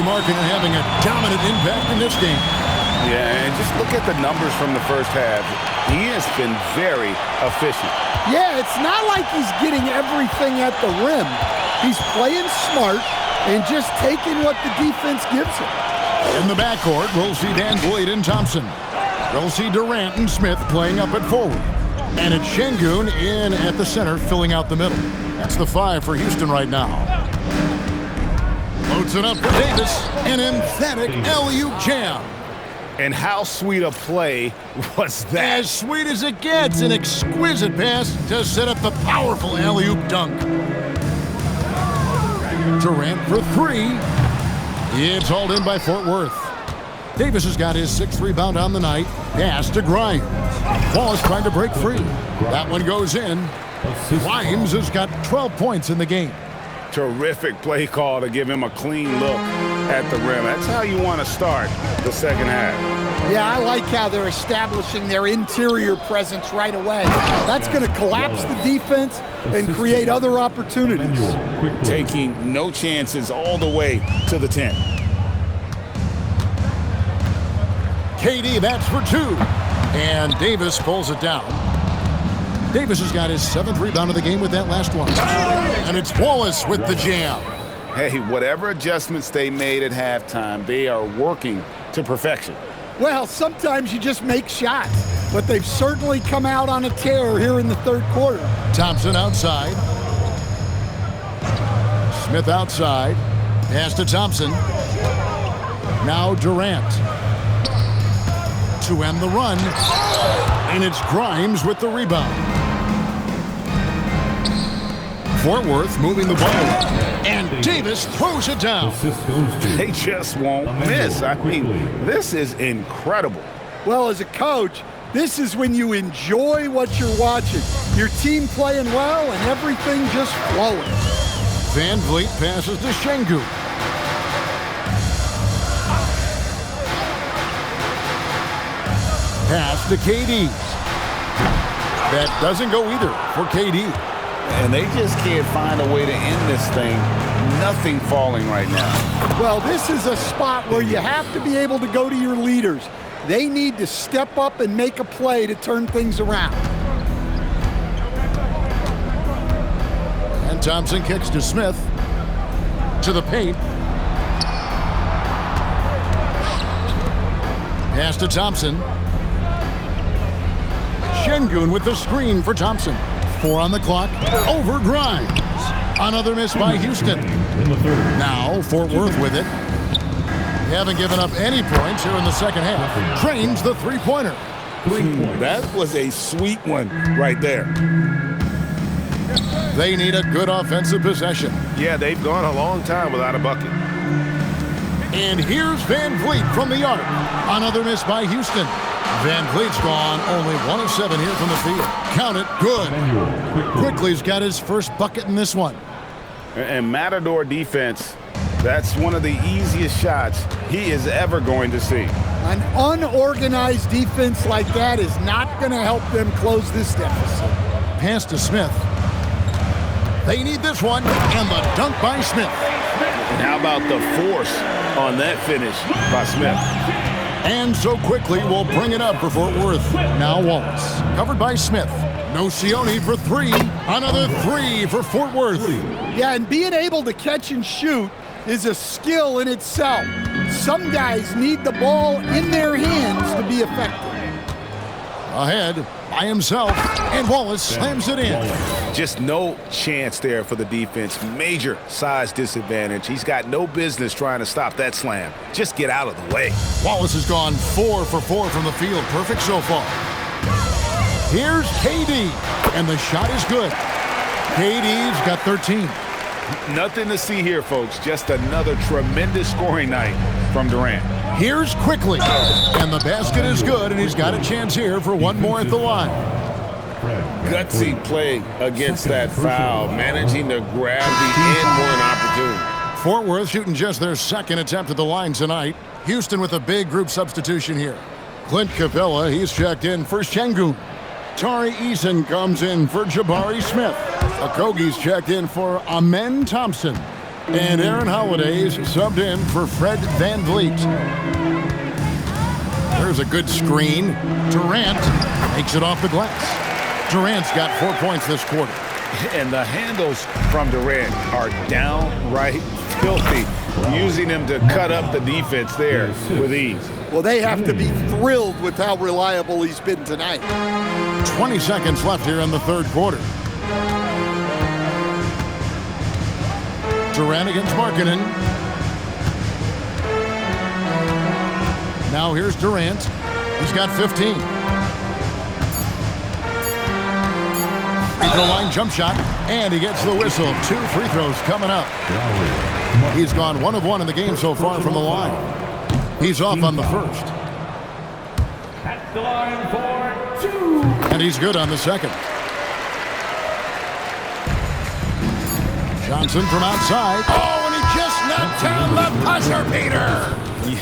Markkanen having a dominant impact in this game. Yeah, and just look at the numbers from the first half. He has been very efficient. Yeah, it's not like he's getting everything at the rim. He's playing smart and just taking what the defense gives him. In the backcourt, we'll see Van Vliet and Thompson. We'll see Durant and Smith playing up at forward. And it's Şengün in at the center, filling out the middle. That's the 5 for Houston right now. Loads it up for Davis. An emphatic alley-oop jam. And how sweet a play was that? As sweet as it gets, an exquisite pass to set up the powerful alley-oop dunk. Durant for 3. It's hauled in by Fort Worth. Davis has got his 6th rebound on the night. Pass to Grimes. Wallace trying to break free. That one goes in. Grimes has got 12 points in the game. Terrific play call to give him a clean look at the rim. That's how you want to start the second half. Yeah, I like how they're establishing their interior presence right away. That's going to collapse the defense and create other opportunities. Taking no chances all the way to the 10. KD, that's for 2. And Davis pulls it down. Davis has got his 7th rebound of the game with that last one. And it's Wallace with the jam. Hey, whatever adjustments they made at halftime, they are working to perfection. Well, sometimes you just make shots, but they've certainly come out on a tear here in the third quarter. Thompson outside. Smith outside. Pass to Thompson. Now Durant. To end the run. And it's Grimes with the rebound. Fort Worth moving the ball. And Davis throws it down. They just won't miss. I mean, this is incredible. Well, as a coach, this is when you enjoy what you're watching. Your team playing well and everything just flowing. Van Vliet passes to Şengün. Pass to KD. That doesn't go either for KD. And they just can't find a way to end this thing. Nothing falling right now. Well, this is a spot where you have to be able to go to your leaders. They need to step up and make a play to turn things around. And Thompson kicks to Smith. To the paint. Pass to Thompson. Şengün with the screen for Thompson. 4 on the clock. Over Grimes. Another miss by Houston. Now Fort Worth with it. They haven't given up any points here in the second half. Trains the three-pointer. That was a sweet one right there. They need a good offensive possession. Yeah, they've gone a long time without a bucket. And here's Van Vliet from the arc. Another miss by Houston. Van Vliet's gone only 1 of 7 here from the field. Count it, good. Quickly's got his first bucket in this one. And Matador defense, that's one of the easiest shots he is ever going to see. An unorganized defense like that is not going to help them close this deficit. Pass to Smith. They need this one, and the dunk by Smith. And how about the force on that finish by Smith? And so quickly, we'll bring it up for Fort Worth. Now Wallace, covered by Smith. Nocioni for 3. Another 3 for Fort Worth. Yeah, and being able to catch and shoot is a skill in itself. Some guys need the ball in their hands to be effective. Ahead by himself, and Wallace slams it in. Just no chance there for the defense. Major size disadvantage. He's got no business trying to stop that slam. Just get out of the way. Wallace has gone 4 for 4 from the field. Perfect so far. Here's KD, and the shot is good. KD's got 13. Nothing to see here, folks. Just another tremendous scoring night from Durant. Here's Quickly, and the basket is good, and he's got a chance here for one more at the line. Gutsy play against that foul, managing to grab the end more an opportunity. Fort Worth shooting just their second attempt at the line tonight. Houston with a big group substitution here. Clint Capella, he's checked in for Şengün. Tari Eason comes in for Jabari Smith. Okogie's checked in for Amen Thompson. And Aaron Holiday's subbed in for Fred VanVleet. There's a good screen. Durant makes it off the glass. Durant's got 4 points this quarter. And the handles from Durant are downright filthy, using him to cut up the defense there with ease. Well, they have to be thrilled with how reliable he's been tonight. 20 seconds left here in the third quarter. Durant against Markkanen. Now here's Durant. He's got 15. The line jump shot, and he gets the whistle. 2 free throws coming up. He's gone 1 of 1 in the game so far from the line. He's off on the first. At the line for 2. And he's good on the second. Johnson from outside. Oh, and he just knocked down the buzzer beater.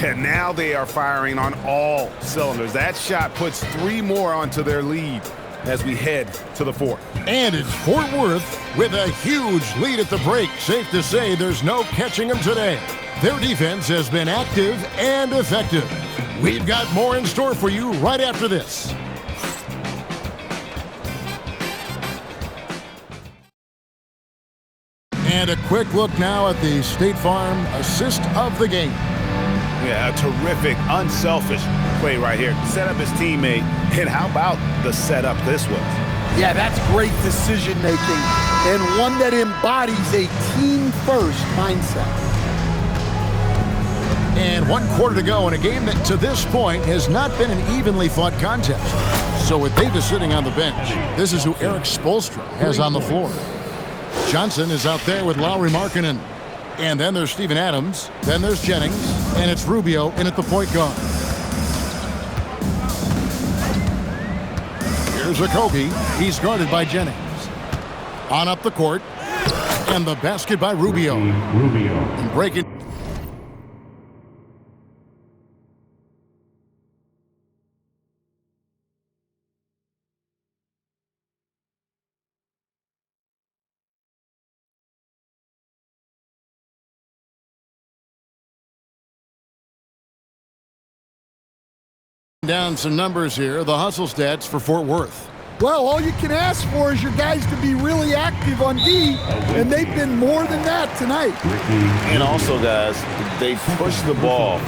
Yeah, now they are firing on all cylinders. That shot puts 3 more onto their lead as we head to the fourth. And it's Fort Worth with a huge lead at the break. Safe to say there's no catching them today. Their defense has been active and effective. We've got more in store for you right after this. And a quick look now at the State Farm assist of the game. Yeah, a terrific, unselfish play right here. Set up his teammate, and how about the setup this was? Yeah, that's great decision-making and one that embodies a team-first mindset. And 1 quarter to go in a game that to this point has not been an evenly fought contest. So with Davis sitting on the bench, this is who Eric Spoelstra has on the floor. Johnson is out there with Lauri Markkanen. And then there's Steven Adams. Then there's Jennings. And it's Rubio in at the point guard. Here's Okogie. He's guarded by Jennings. On up the court. And the basket by Rubio. And breaking. Down some numbers here. The hustle stats for Fort Worth. Well, all you can ask for is your guys to be really active on D, and they've been more than that tonight. And also, guys, they pushed the ball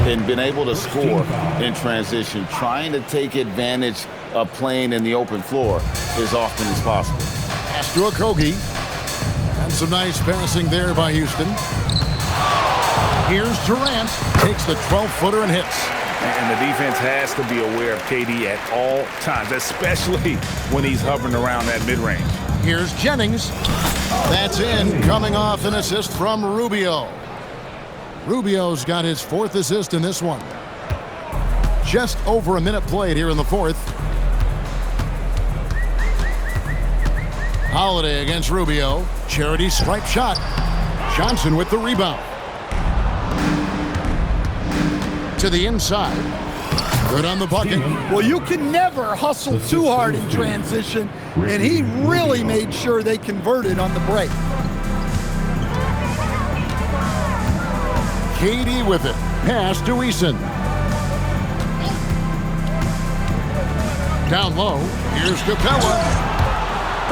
and been able to score in transition, trying to take advantage of playing in the open floor as often as possible. Pass to Okogie. And some nice passing there by Houston. Here's Durant. Takes the 12-footer and hits. And the defense has to be aware of KD at all times, especially when he's hovering around that mid-range. Here's Jennings. That's in, coming off an assist from Rubio. Rubio's got his 4th assist in this one. Just over a minute played here in the 4th. Holiday against Rubio. Charity stripe shot. Johnson with the rebound. To the inside. Good on the bucket. Well, you can never hustle too hard in transition, and he really made sure they converted on the break. KD with it. Pass to Eason. Down low. Here's Capella.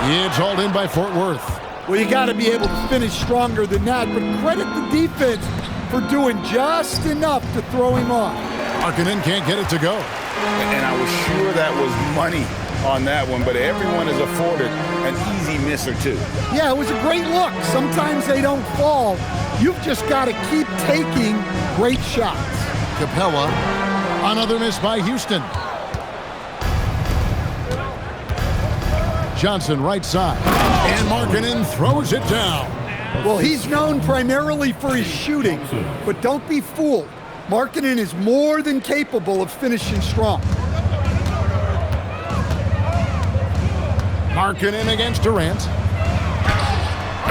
It's hauled in by Fort Worth. Well, you got to be able to finish stronger than that, but credit the defense for doing just enough to throw him off. Markkanen can't get it to go. And I was sure that was money on that one, but everyone is afforded an easy miss or two. Yeah, it was a great look. Sometimes they don't fall. You've just got to keep taking great shots. Capella, another miss by Houston. Johnson right side. And Markkanen throws it down. Well, he's known primarily for his shooting, but don't be fooled. Markkanen is more than capable of finishing strong. Markkanen against Durant.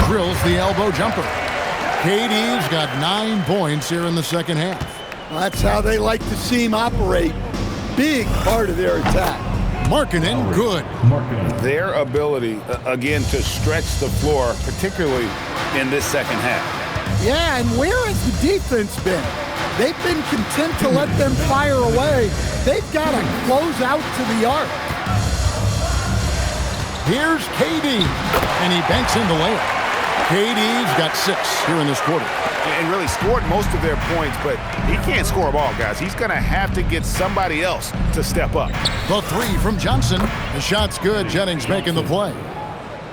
Drills the elbow jumper. KD's got 9 points here in the second half. Well, that's how they like to see him operate. Big part of their attack. Markkanen good. Their ability, again, to stretch the floor, particularly in this second half. Yeah, and where has the defense been? They've been content to let them fire away. They've got to close out to the arc. Here's KD, and he banks in the layup. KD's got 6 here in this quarter. And really scored most of their points, but he can't score a ball, guys. He's going to have to get somebody else to step up. The 3 from Johnson. The shot's good. Jennings making the play.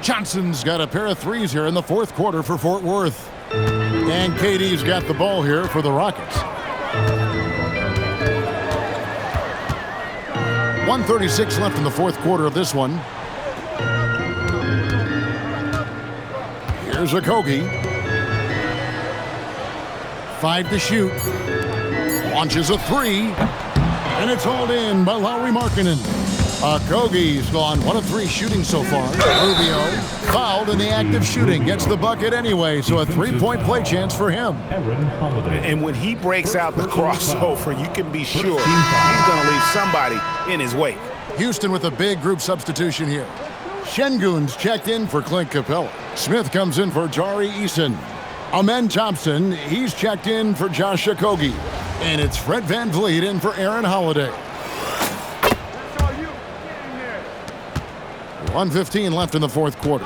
Johnson's got a pair of 3s here in the fourth quarter for Fort Worth. And KD's got the ball here for the Rockets. 1:36 left in the fourth quarter of this one. Here's Okogie. 5 to shoot. Launches a 3. And it's hauled in by Lauri Markkanen. Okogie's gone 1 of 3 shooting so far. Rubio fouled in the act of shooting. Gets the bucket anyway, so a 3-point play chance for him. And when he breaks out the crossover, you can be sure he's going to leave somebody in his wake. Houston with a big group substitution here. Şengün's checked in for Clint Capella. Smith comes in for Jari Eason. Amen Thompson, he's checked in for Josh Okogie. And it's Fred VanVleet in for Aaron Holiday. 1:15 left in the fourth quarter.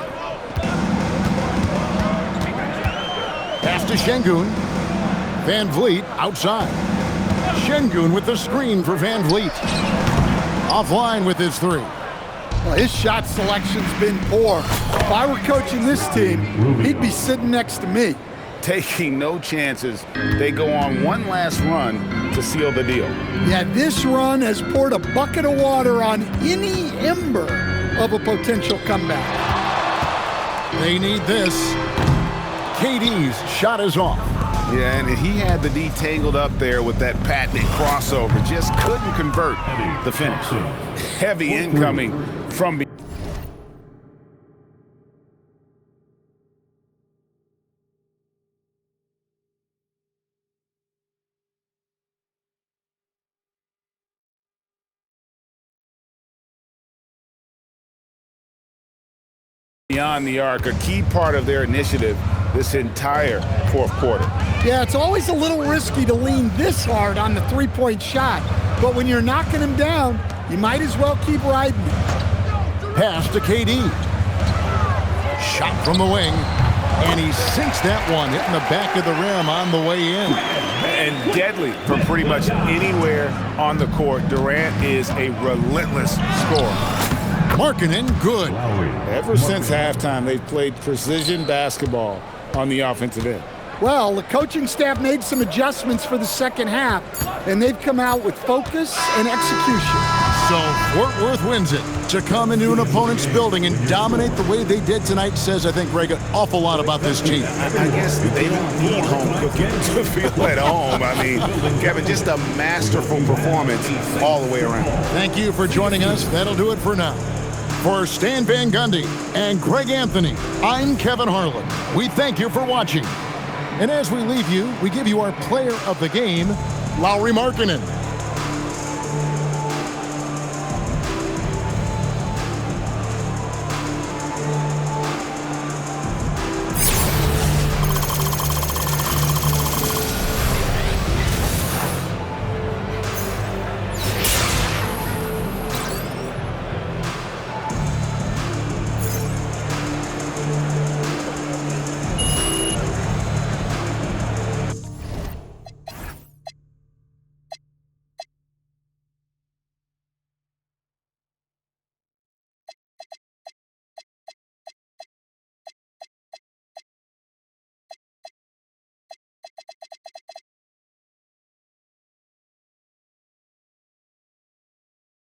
Pass to Şengün. VanVleet outside. Şengün with the screen for VanVleet. Offline with his 3. Well, his shot selection's been poor. If I were coaching this team, he'd be sitting next to me. Taking no chances. They go on one last run to seal the deal. Yeah, this run has poured a bucket of water on any ember of a potential comeback. They need this. KD's shot is off. Yeah, and he had the D tangled up there with that patented crossover. Just couldn't convert the finish. Heavy incoming from beyond the arc, a key part of their initiative this entire fourth quarter. Yeah, it's always a little risky to lean this hard on the three-point shot, but when you're knocking him down, you might as well keep riding it. Pass to KD. Shot from the wing, and he sinks that one, hitting the back of the rim on the way in. And deadly from pretty much anywhere on the court. Durant is a relentless scorer. Markkanen, good. Ever since halftime, they've played precision basketball on the offensive end. Well, the coaching staff made some adjustments for the second half, and they've come out with focus and execution. So Fort Worth wins it. To come into an opponent's building and dominate the way they did tonight says, I think, Greg, an awful lot about this team. I guess they don't need home cooking to feel at home. I mean, Kevin, just a masterful performance all the way around. Thank you for joining us. That'll do it for now. For Stan Van Gundy and Greg Anthony, I'm Kevin Harlan. We thank you for watching. And as we leave you, we give you our player of the game, Lauri Markkanen.